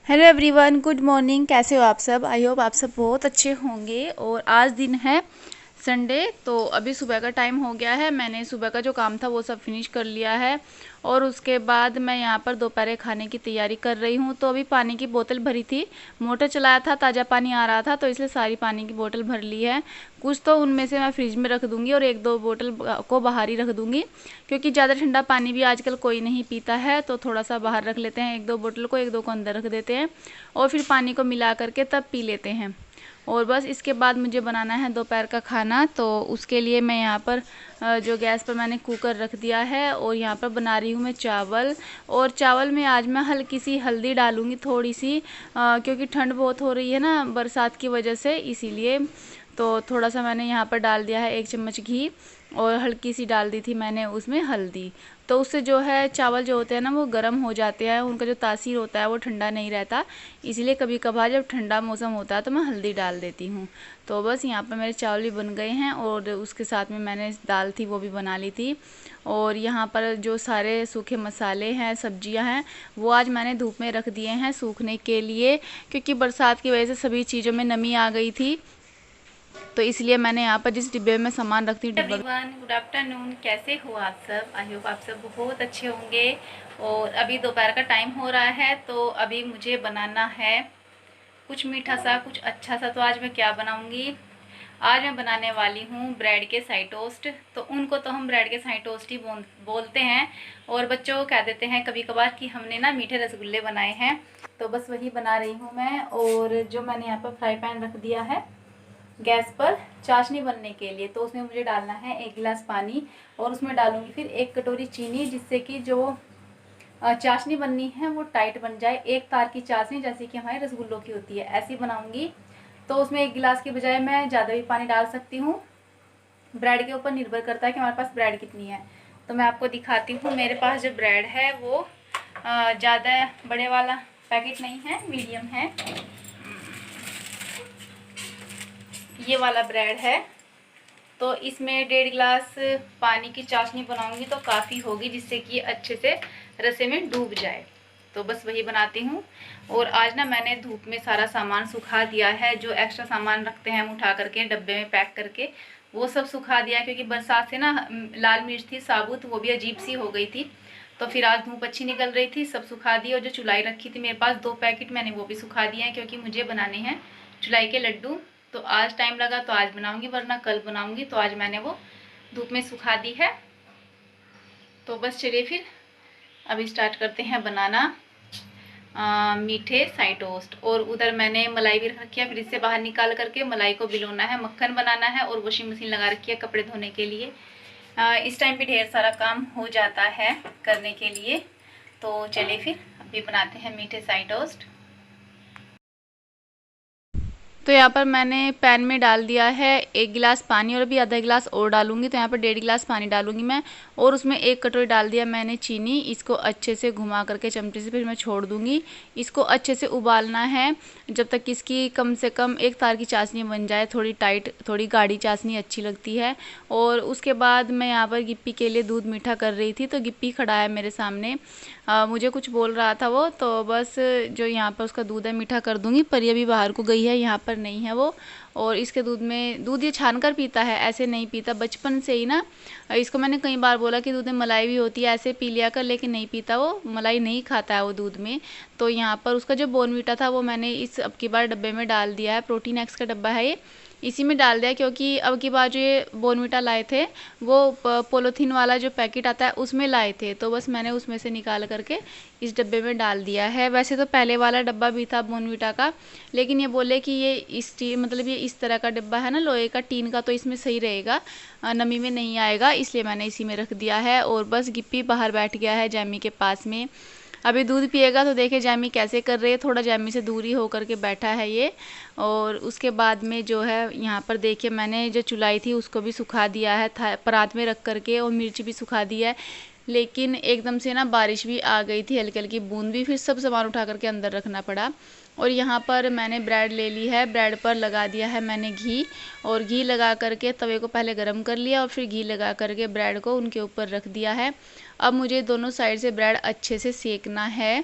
Hello everyone, good morning. कैसे हो आप सब? आई होप आप सब बहुत अच्छे होंगे। और आज दिन है संडे, तो अभी सुबह का टाइम हो गया है। मैंने सुबह का जो काम था वो सब फिनिश कर लिया है और उसके बाद मैं यहाँ पर दोपहर खाने की तैयारी कर रही हूँ। तो अभी पानी की बोतल भरी थी, मोटर चलाया था, ताज़ा पानी आ रहा था, तो इसलिए सारी पानी की बोतल भर ली है। कुछ तो उनमें से मैं फ्रिज में रख दूँगी और एक दो बोतल को बाहर ही रख दूँगी, क्योंकि ज़्यादा ठंडा पानी भी आजकल कोई नहीं पीता है। तो थोड़ा सा बाहर रख लेते हैं, एक दो बोतल को, एक दो को अंदर रख देते हैं और फिर पानी को मिला करके तब पी लेते हैं। और बस इसके बाद मुझे बनाना है दोपहर का खाना। तो उसके लिए मैं यहाँ पर जो गैस पर मैंने कुकर रख दिया है और यहाँ पर बना रही हूँ मैं चावल। और चावल में आज मैं हल्की सी हल्दी डालूँगी, थोड़ी सी, क्योंकि ठंड बहुत हो रही है ना बरसात की वजह से, इसीलिए। तो थोड़ा सा मैंने यहाँ पर डाल दिया है 1 चम्मच घी और हल्की सी डाल दी थी मैंने उसमें हल्दी। तो उससे जो है चावल जो होते हैं ना वो गर्म हो जाते हैं, उनका जो तासीर होता है वो ठंडा नहीं रहता। इसीलिए कभी कभार जब ठंडा मौसम होता है तो मैं हल्दी डाल देती हूँ। तो बस यहाँ पर मेरे चावल भी बन गए हैं और उसके साथ में मैंने दाल थी वो भी बना ली थी। और यहाँ पर जो सारे सूखे मसाले हैं, सब्जियाँ हैं, वो आज मैंने धूप में रख दिए हैं सूखने के लिए, क्योंकि बरसात की वजह से सभी चीज़ों में नमी आ गई थी। तो इसलिए मैंने यहाँ पर जिस डिब्बे में सामान रखती हूँ, डिब्बा। Everyone, good afternoon. कैसे हो आप सब? आई होप आप सब बहुत अच्छे होंगे। और अभी दोपहर का टाइम हो रहा है, तो अभी मुझे बनाना है कुछ मीठा सा, कुछ अच्छा सा। तो आज मैं क्या बनाऊंगी? आज मैं बनाने वाली हूँ ब्रेड के साई टोस्ट। तो उनको तो हम ब्रेड के साई टोस्ट ही बोलते हैं, और बच्चों को कह देते हैं कभी कभार कि हमने ना मीठे रसगुल्ले बनाए हैं। तो बस वही बना रही हूँ मैं। और जो मैंने यहाँ पर फ्राई पैन रख दिया है गैस पर चाशनी बनने के लिए, तो उसमें मुझे डालना है 1 गिलास पानी और उसमें डालूंगी फिर 1 कटोरी चीनी, जिससे कि जो चाशनी बननी है वो टाइट बन जाए। एक तार की चाशनी जैसे कि हमारे रसगुल्लों की होती है, ऐसी बनाऊंगी। तो उसमें 1 गिलास की बजाय मैं ज़्यादा भी पानी डाल सकती हूँ, ब्रेड के ऊपर निर्भर करता है कि हमारे पास ब्रेड कितनी है। तो मैं आपको दिखाती हूँ। मेरे पास जो ब्रेड है वो ज़्यादा बड़े वाला पैकेट नहीं है, मीडियम है, ये वाला ब्रेड है। तो इसमें 1.5 गिलास पानी की चाशनी बनाऊंगी तो काफ़ी होगी, जिससे कि अच्छे से रसे में डूब जाए। तो बस वही बनाती हूँ। और आज ना मैंने धूप में सारा सामान सुखा दिया है, जो एक्स्ट्रा सामान रखते हैं हम उठा करके डब्बे में पैक करके, वो सब सुखा दिया है। क्योंकि बरसात से ना लाल मिर्च थी साबुत, वो भी अजीब सी हो गई थी, तो फिर आज धूप अच्छी निकल रही थी, सब सुखा दी। और जो चुलाई रखी थी मेरे पास 2 पैकेट, मैंने वो भी सुखा दिए हैं, क्योंकि मुझे बनाने हैं चुलाई के लड्डू। तो आज टाइम लगा तो आज बनाऊंगी, वरना कल बनाऊंगी। तो आज मैंने वो धूप में सुखा दी है। तो बस चलिए फिर अभी स्टार्ट करते हैं बनाना मीठे साई टोस्ट। और उधर मैंने मलाई भी रख रखी है, फ्रिज से बाहर निकाल करके मलाई को भिगोना है, मक्खन बनाना है। और वॉशिंग मशीन लगा रखी है कपड़े धोने के लिए। इस टाइम पे ढेर सारा काम हो जाता है करने के लिए। तो चलिए फिर अभी बनाते हैं मीठे साई टोस्ट। तो यहाँ पर मैंने पैन में डाल दिया है 1 गिलास पानी और अभी आधा गिलास और डालूंगी। तो यहाँ पर 1.5 गिलास पानी डालूंगी मैं और उसमें 1 कटोरी डाल दिया मैंने चीनी। इसको अच्छे से घुमा करके चमचे से फिर मैं छोड़ दूंगी। इसको अच्छे से उबालना है जब तक इसकी कम से कम 1 तार की चाशनी बन जाए, थोड़ी टाइट, थोड़ी गाढ़ी चाशनी अच्छी लगती है। और उसके बाद मैं यहाँ पर गिप्पी के लिए दूध मीठा कर रही थी, तो गिप्पी खड़ा है मेरे सामने, मुझे कुछ बोल रहा था वो। तो बस जो यहाँ पर उसका दूध है मीठा कर दूंगी, पर ये अभी बाहर को गई है, यहाँ पर नहीं है वो। और इसके दूध में, दूध ये छान कर पीता है, ऐसे नहीं पीता बचपन से ही ना। इसको मैंने कई बार बोला कि दूध में मलाई भी होती है, ऐसे पी लिया कर, लेकिन नहीं पीता वो, मलाई नहीं खाता है वो दूध में। तो यहाँ पर उसका जो बोर्नवीटा था वो मैंने इस अब की बार डब्बे में डाल दिया है, प्रोटीन एक्स का डब्बा है ये, इसी में डाल दिया। क्योंकि अब की बार जो ये बोर्नवीटा लाए थे वो पोलोथीन वाला जो पैकेट आता है उसमें लाए थे, तो बस मैंने उसमें से निकाल करके इस डब्बे में डाल दिया है। वैसे तो पहले वाला डब्बा भी था बोर्नवीटा का, लेकिन ये बोले कि ये इस मतलब ये इस तरह का डब्बा है ना, लोहे का, टीन का, तो इसमें सही रहेगा, नमी में नहीं आएगा, इसलिए मैंने इसी में रख दिया है। और बस गिप्पी बाहर बैठ गया है जैमी के पास में, अभी दूध पिएगा। तो देखे जैमी कैसे कर रही है, थोड़ा जैमी से दूरी होकर के बैठा है ये। और उसके बाद में जो है यहाँ पर देखिए मैंने जो चुलाई थी उसको भी सुखा दिया है परात में रख करके, और मिर्च भी सुखा दी है। लेकिन एकदम से ना बारिश भी आ गई थी, हल्की हल्की बूंद भी, फिर सब सामान उठा करके अंदर रखना पड़ा। और यहाँ पर मैंने ब्रेड ले ली है, ब्रेड पर लगा दिया है मैंने घी, और घी लगा करके तवे को पहले गरम कर लिया और फिर घी लगा करके ब्रेड को उनके ऊपर रख दिया है। अब मुझे दोनों साइड से ब्रेड अच्छे से सेकना है।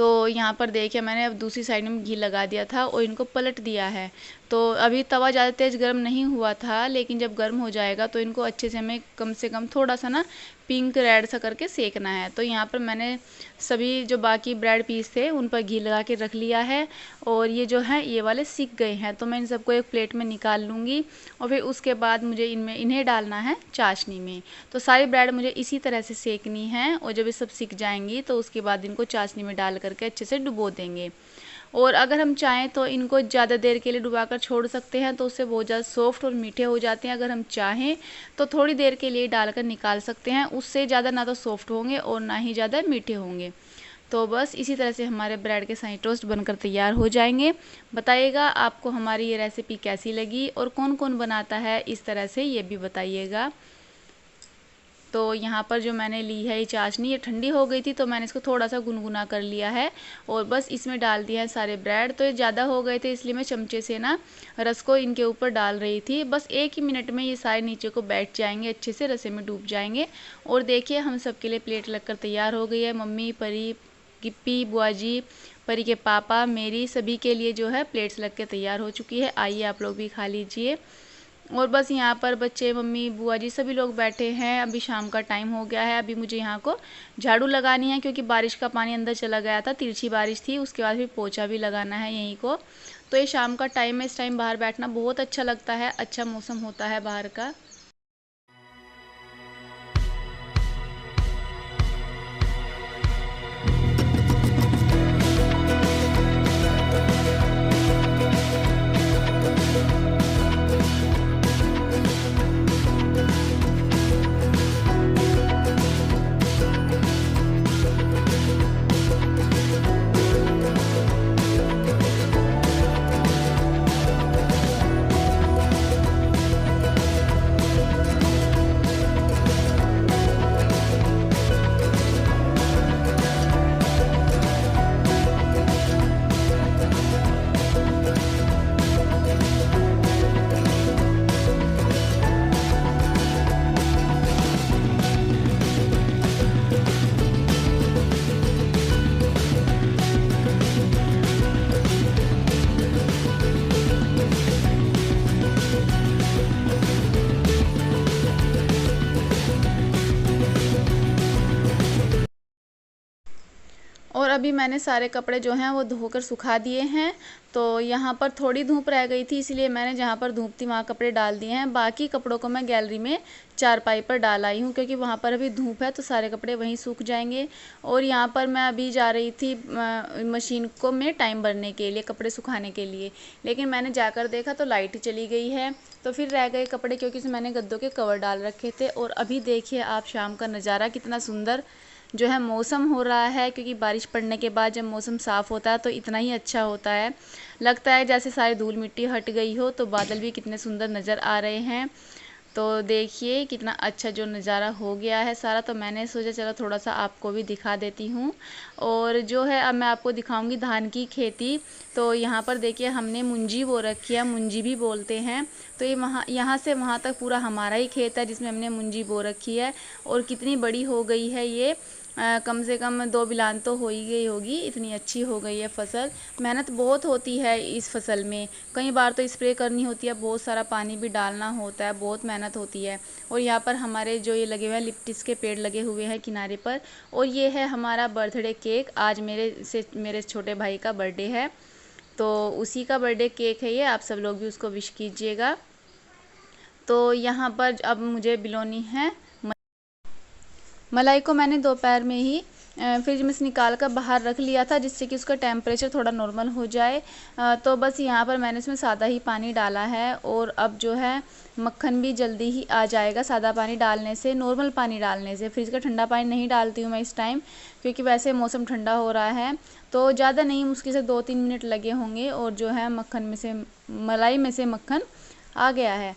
तो यहाँ पर देखिए मैंने अब दूसरी साइड में घी लगा दिया था और इनको पलट दिया है। तो अभी तवा ज़्यादा तेज़ गर्म नहीं हुआ था, लेकिन जब गर्म हो जाएगा तो इनको अच्छे से कम थोड़ा सा ना पिंक रेड सा करके सेकना है। तो यहाँ पर मैंने सभी जो बाकी ब्रेड पीस थे उन पर घी लगा के रख लिया है और ये जो है ये वाले सिक गए हैं। तो मैं इन सबको एक प्लेट में निकाल लूँगी और फिर उसके बाद मुझे इन्हें डालना है चाशनी में। तो सारी ब्रेड मुझे इसी तरह से सेकनी है और जब ये सब सिक जाएंगी तो उसके बाद इनको चाशनी में डाल करके अच्छे से डुबो देंगे। और अगर हम चाहें तो इनको ज़्यादा देर के लिए डुबा कर छोड़ सकते हैं, तो उससे बहुत ज़्यादा सॉफ्ट और मीठे हो जाते हैं। अगर हम चाहें तो थोड़ी देर के लिए डालकर निकाल सकते हैं, उससे ज़्यादा ना तो सॉफ्ट होंगे और ना ही ज़्यादा मीठे होंगे। तो बस इसी तरह से हमारे ब्रेड के शाही टोस्ट बनकर तैयार हो जाएंगे। बताइएगा आपको हमारी ये रेसिपी कैसी लगी और कौन कौन बनाता है इस तरह से, ये भी बताइएगा। तो यहाँ पर जो मैंने ली है ये चाशनी, ये ठंडी हो गई थी तो मैंने इसको थोड़ा सा गुनगुना कर लिया है और बस इसमें डाल दिया है सारे ब्रेड। तो ये ज़्यादा हो गए थे इसलिए मैं चमचे से ना रस को इनके ऊपर डाल रही थी। बस 1 ही मिनट में ये सारे नीचे को बैठ जाएंगे, अच्छे से रसे में डूब जाएंगे। और देखिए हम सबके लिए प्लेट लगकर तैयार हो गई है। मम्मी, परी, गिप्पी, बुआ जी, परी के पापा, मेरी सभी के लिए जो है प्लेट्स लग के तैयार हो चुकी है। आइए आप लोग भी खा लीजिए। और बस यहाँ पर बच्चे, मम्मी, बुआ जी सभी लोग बैठे हैं। अभी शाम का टाइम हो गया है। अभी मुझे यहाँ को झाड़ू लगानी है क्योंकि बारिश का पानी अंदर चला गया था, तिरछी बारिश थी। उसके बाद फिर पोछा भी लगाना है यहीं को। तो ये शाम का टाइम है, इस टाइम बाहर बैठना बहुत अच्छा लगता है, अच्छा मौसम होता है बाहर का। और अभी मैंने सारे कपड़े जो हैं वो धोकर सुखा दिए हैं। तो यहाँ पर थोड़ी धूप रह गई थी इसलिए मैंने जहाँ पर धूप थी वहाँ कपड़े डाल दिए हैं। बाकी कपड़ों को मैं गैलरी में चारपाई पर डाल आई हूँ क्योंकि वहाँ पर अभी धूप है तो सारे कपड़े वहीं सूख जाएंगे। और यहाँ पर मैं अभी जा रही थी मशीन को में टाइम भरने के लिए, कपड़े सुखाने के लिए, लेकिन मैंने जाकर देखा तो लाइट ही चली गई है। तो फिर रह गए कपड़े क्योंकि उसमें मैंने गद्दों के कवर डाल रखे थे। और अभी देखिए आप शाम का नज़ारा, कितना सुंदर जो है मौसम हो रहा है, क्योंकि बारिश पड़ने के बाद जब मौसम साफ़ होता है तो इतना ही अच्छा होता है। लगता है जैसे सारी धूल मिट्टी हट गई हो। तो बादल भी कितने सुंदर नज़र आ रहे हैं। तो देखिए कितना अच्छा जो नज़ारा हो गया है सारा। तो मैंने सोचा चलो थोड़ा सा आपको भी दिखा देती हूँ। और जो है अब मैं आपको दिखाऊंगी धान की खेती। तो यहाँ पर देखिए हमने मुंजी बो रखी है, मुंजी भी बोलते हैं। तो ये यहाँ से वहाँ तक पूरा हमारा ही खेत है जिसमें हमने मुंजी बो रखी है। और कितनी बड़ी हो गई है ये, कम से कम 2 बिलान तो हो ही गई होगी, इतनी अच्छी हो गई है फसल। मेहनत बहुत होती है इस फसल में, कई बार तो स्प्रे करनी होती है, बहुत सारा पानी भी डालना होता है, बहुत मेहनत होती है। और यहाँ पर हमारे जो ये लगे हुए हैं लिप्टिस के पेड़ लगे हुए हैं किनारे पर। और ये है हमारा बर्थडे केक। आज मेरे छोटे भाई का बर्थडे है तो उसी का बर्थडे केक है ये। आप सब लोग भी उसको विश कीजिएगा। तो यहाँ पर अब मुझे बिलोनी है। मलाई को मैंने दोपहर में ही फ्रिज में से निकाल कर बाहर रख लिया था जिससे कि उसका टेम्परेचर थोड़ा नॉर्मल हो जाए। तो बस यहाँ पर मैंने इसमें सादा ही पानी डाला है। और अब जो है मक्खन भी जल्दी ही आ जाएगा सादा पानी डालने से, नॉर्मल पानी डालने से। फ्रिज का ठंडा पानी नहीं डालती हूँ मैं इस टाइम, क्योंकि वैसे मौसम ठंडा हो रहा है। तो ज़्यादा नहीं, मुश्किल से 2-3 मिनट लगे होंगे और जो है मक्खन में से, मलाई में से मक्खन आ गया है।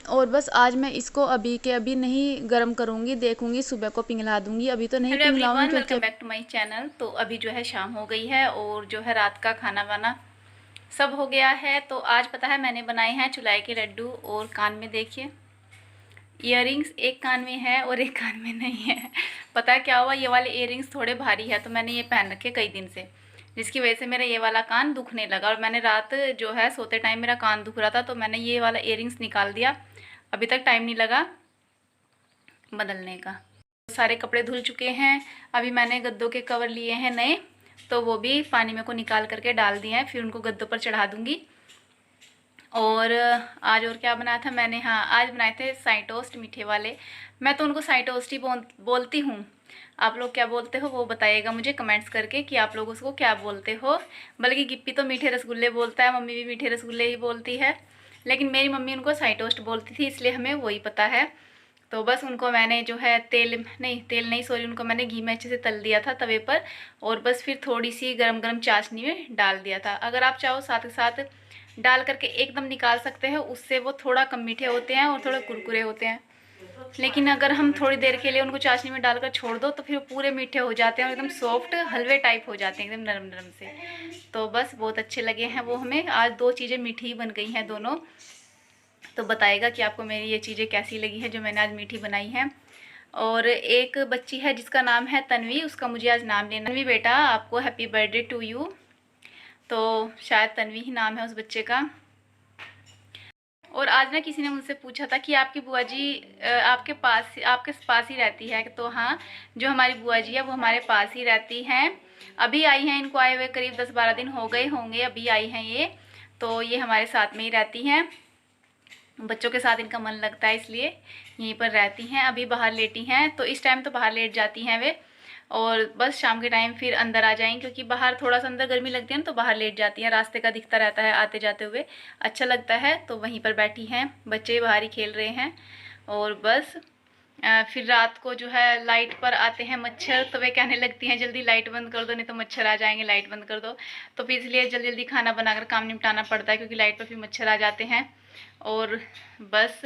और बस आज मैं इसको अभी के अभी नहीं गर्म करूँगी, देखूँगी सुबह को पिघला दूँगी, अभी तो नहीं पिघलाऊँगी क्योंकि welcome back to my channel. तो अभी जो है शाम हो गई है और जो है रात का खाना वाना सब हो गया है। तो आज पता है मैंने बनाए हैं चुलाई के लड्डू। और कान में देखिए इयररिंग्स एक कान में है और एक कान में नहीं है। पता है क्या हुआ, ये वाले इयररिंग्स थोड़े भारी है तो मैंने ये पहन रखे कई दिन से, जिसकी वजह से मेरा ये वाला कान दुखने लगा। और मैंने रात जो है सोते टाइम मेरा कान दुख रहा था तो मैंने ये वाला इयररिंग्स निकाल दिया। अभी तक टाइम नहीं लगा बदलने का। सारे कपड़े धुल चुके हैं। अभी मैंने गद्दों के कवर लिए हैं नए, तो वो भी पानी में को निकाल करके डाल दिए हैं, फिर उनको गद्दों पर चढ़ा दूंगी। और आज और क्या बनाया था मैंने, हाँ आज बनाए थे साई टोस्ट मीठे वाले। मैं तो उनको साई टोस्ट ही बोलती हूँ। आप लोग क्या बोलते हो वो बताइएगा मुझे कमेंट्स करके कि आप लोग उसको क्या बोलते हो। बल्कि गिप्पी तो मीठे रसगुल्ले बोलता है, मम्मी भी मीठे रसगुल्ले ही बोलती है, लेकिन मेरी मम्मी उनको साई टोस्ट बोलती थी, इसलिए हमें वही पता है। तो बस उनको मैंने जो है तेल नहीं सॉरी, उनको मैंने घी में अच्छे से तल दिया था तवे पर, और बस फिर थोड़ी सी गरम गरम चाशनी में डाल दिया था। अगर आप चाहो साथ के साथ डाल करके एकदम निकाल सकते हैं, उससे वो थोड़ा कम मीठे होते हैं और थोड़ा कुरकुरे होते हैं। लेकिन अगर हम थोड़ी देर के लिए उनको चाशनी में डालकर छोड़ दो तो फिर पूरे मीठे हो जाते हैं और एकदम सॉफ्ट हलवे टाइप हो जाते हैं, एकदम नरम नरम से। तो बस बहुत अच्छे लगे हैं वो हमें। आज 2 चीज़ें मीठी ही बन गई हैं दोनों। तो बताएगा कि आपको मेरी ये चीज़ें कैसी लगी है जो मैंने आज मीठी बनाई है। और एक बच्ची है जिसका नाम है तन्वी, उसका मुझे आज नाम लेना। तन्वी बेटा आपको हैप्पी बर्थडे टू यू। तो शायद तन्वी ही नाम है उस बच्चे का। और आज ना किसी ने मुझसे पूछा था कि आपकी बुआ जी आपके पास ही रहती है। तो हाँ, जो हमारी बुआ जी है वो हमारे पास ही रहती हैं। अभी आई हैं, इनको आए हुए करीब 10-12 दिन हो गए होंगे, अभी आई हैं ये। तो ये हमारे साथ में ही रहती हैं, बच्चों के साथ इनका मन लगता है इसलिए यहीं पर रहती हैं। अभी बाहर लेटी हैं, तो इस टाइम तो बाहर लेट जाती हैं वे, और बस शाम के टाइम फिर अंदर आ जाएंगी, क्योंकि बाहर थोड़ा सा अंदर गर्मी लगती है ना, तो बाहर लेट जाती हैं। रास्ते का दिखता रहता है आते जाते हुए, अच्छा लगता है, तो वहीं पर बैठी हैं। बच्चे बाहर ही खेल रहे हैं। और बस फिर रात को जो है लाइट पर आते हैं मच्छर, तो वे कहने लगती हैं जल्दी लाइट बंद कर दो, नहीं तो मच्छर आ जाएंगे, लाइट बंद कर दो। तो फिर इसलिए जल्दी जल्दी खाना बनाकर काम निपटाना पड़ता है, क्योंकि लाइट पर फिर मच्छर आ जाते हैं। और बस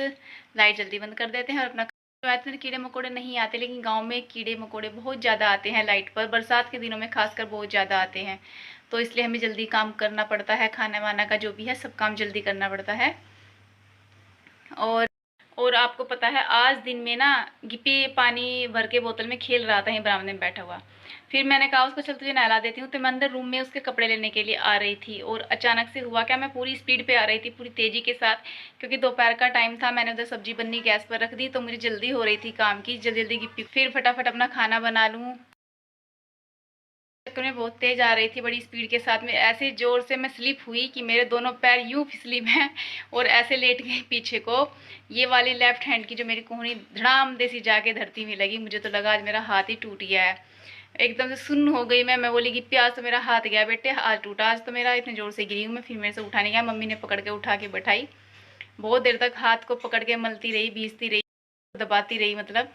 लाइट जल्दी बंद कर देते हैं और अपना में कीड़े मकोड़े नहीं आते, लेकिन गांव में कीड़े मकोड़े बहुत ज़्यादा आते हैं लाइट पर, बरसात के दिनों में खासकर बहुत ज़्यादा आते हैं। तो इसलिए हमें जल्दी काम करना पड़ता है, खाना वाना का जो भी है सब काम जल्दी करना पड़ता है। और आपको पता है आज दिन में ना गिप्पी पानी भर के बोतल में खेल रहा था यहीं बरामदे में बैठा हुआ। फिर मैंने कहा उसको चल तुझे नहला देती हूँ। तो मैं अंदर रूम में उसके कपड़े लेने के लिए आ रही थी, और अचानक से हुआ क्या, मैं पूरी स्पीड पे आ रही थी, पूरी तेज़ी के साथ, क्योंकि दोपहर का टाइम था। मैंने उधर सब्जी बननी गैस पर रख दी, तो मुझे जल्दी हो रही थी काम की, जल्दी जल्दी गिप्पी फिर फटाफट अपना खाना बना लूँ। में बहुत तेज आ रही थी, बड़ी स्पीड के साथ में, ऐसे जोर से मैं स्लिप हुई कि मेरे दोनों पैर यूं फिसली मैं, और ऐसे लेट गई पीछे को। ये वाली लेफ्ट हैंड की जो मेरी कोहनी धड़ाम दे सी जाके धरती में लगी। मुझे तो लगा आज मेरा हाथ ही टूट गया है। एकदम से सुन्न हो गई मैं बोली गिप्पी आज तो मेरा हाथ गया बेटे, हाथ टूटा आज तो मेरा, इतने जोर से गिरी हूँ मैं। फिर मेरे से उठा नहीं गया, मम्मी ने पकड़ के उठा के बैठाई। बहुत देर तक हाथ को पकड़ के मलती रही, बीसती रही, दबाती रही मतलब।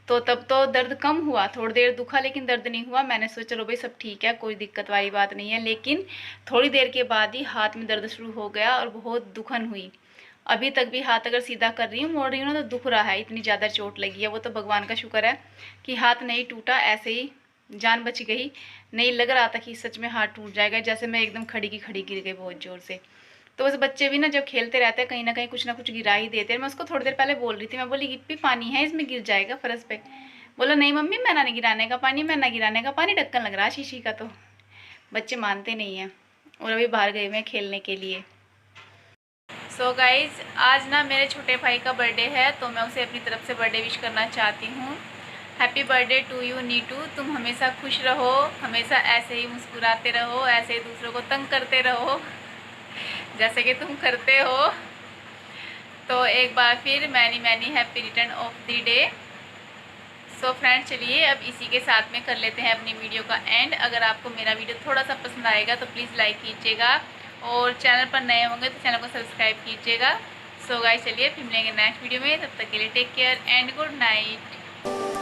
तो तब तो दर्द कम हुआ, थोड़ी देर दुखा लेकिन दर्द नहीं हुआ। मैंने सोचा चलो भाई सब ठीक है, कोई दिक्कत वाली बात नहीं है। लेकिन थोड़ी देर के बाद ही हाथ में दर्द शुरू हो गया और बहुत दुखन हुई। अभी तक भी हाथ अगर सीधा कर रही हूँ, मोड़ रही हूँ ना, तो दुख रहा है, इतनी ज़्यादा चोट लगी है। वो तो भगवान का शुक्र है कि हाथ नहीं टूटा, ऐसे ही जान बच गई। नहीं लग रहा था कि सच में हाथ टूट जाएगा, जैसे मैं एकदम खड़ी की खड़ी गिर गई बहुत ज़ोर से। तो बस बच्चे भी ना जब खेलते रहते हैं कहीं ना कहीं कुछ ना कुछ गिरा ही देते हैं। मैं उसको थोड़ी देर पहले बोल रही थी, मैं बोली गिप्पी पानी है इसमें गिर जाएगा फर्श पे। बोला नहीं मम्मी मैं ना गिराने का पानी, मैं ना गिराने का पानी, ढक्कन लग रहा है शीशी का। तो बच्चे मानते नहीं हैं, और अभी बाहर गए हुए हैं खेलने के लिए। सो गाइज आज ना मेरे छोटे भाई का बर्थडे है, तो मैं उसे अपनी तरफ से बर्थडे विश करना चाहती हूँ। Happy birthday to you Neetu, तुम हमेशा खुश रहो, हमेशा ऐसे ही मुस्कुराते रहो, ऐसे ही दूसरों को तंग करते रहो जैसे कि तुम करते हो। तो एक बार फिर many many happy return of the day. So friends चलिए अब इसी के साथ में कर लेते हैं अपनी वीडियो का एंड। अगर आपको मेरा वीडियो थोड़ा सा पसंद आएगा तो प्लीज़ लाइक कीजिएगा, और चैनल पर नए होंगे तो चैनल को सब्सक्राइब कीजिएगा। सो गाइस चलिए फिर मिलेंगे नेक्स्ट वीडियो में, तब तक के लिए take care and good night.